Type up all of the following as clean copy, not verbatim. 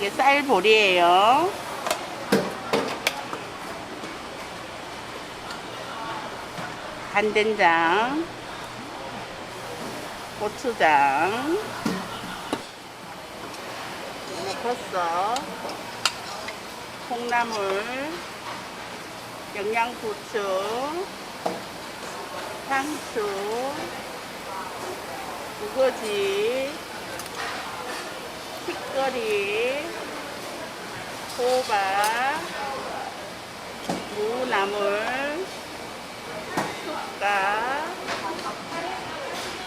이게 쌀보리예요. 간된장, 고추장, 버섯, 콩나물, 영양고추, 상추, 우거지, 핏거리, 호박, 무나물, 쑥갓,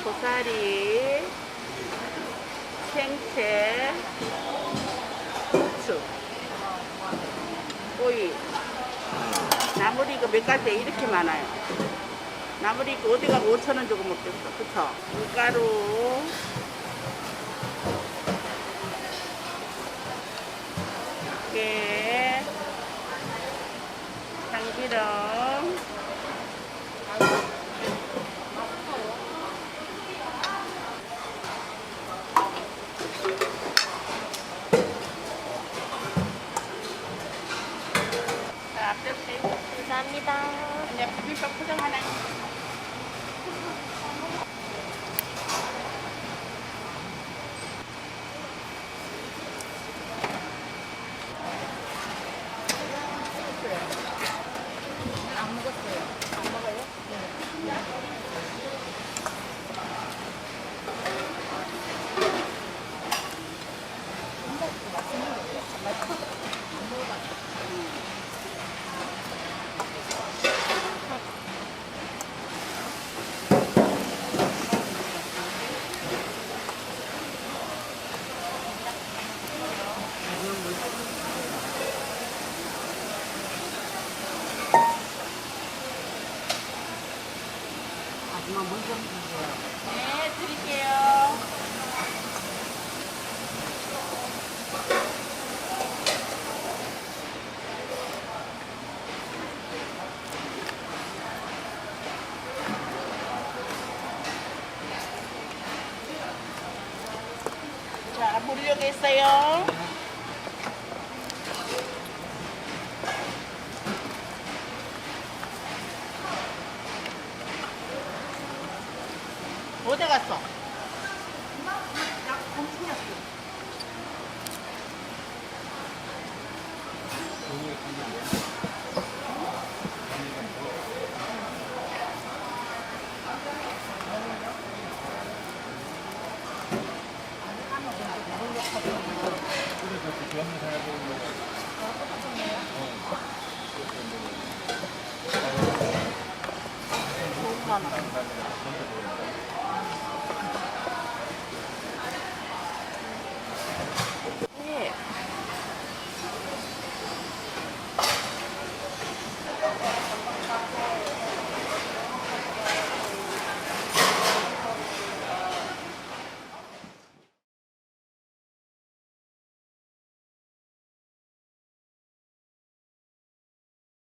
고사리, 생채, 고추, 오이. 나물이 이거 몇 가지 이렇게 많아요. 나물이 이거 어디가 5,000원 주고 먹겠어. 그쵸? 밀가루, 깨, 참기름, 자, 앞접시. 감사합니다. 이제 비빔밥 포장 하나. 안 먹었어요. 안 먹어요? 마지막 물 좀 주세요. 네, 드릴게요. 자, 물 여기 있어요. 어디 갔어? 돈이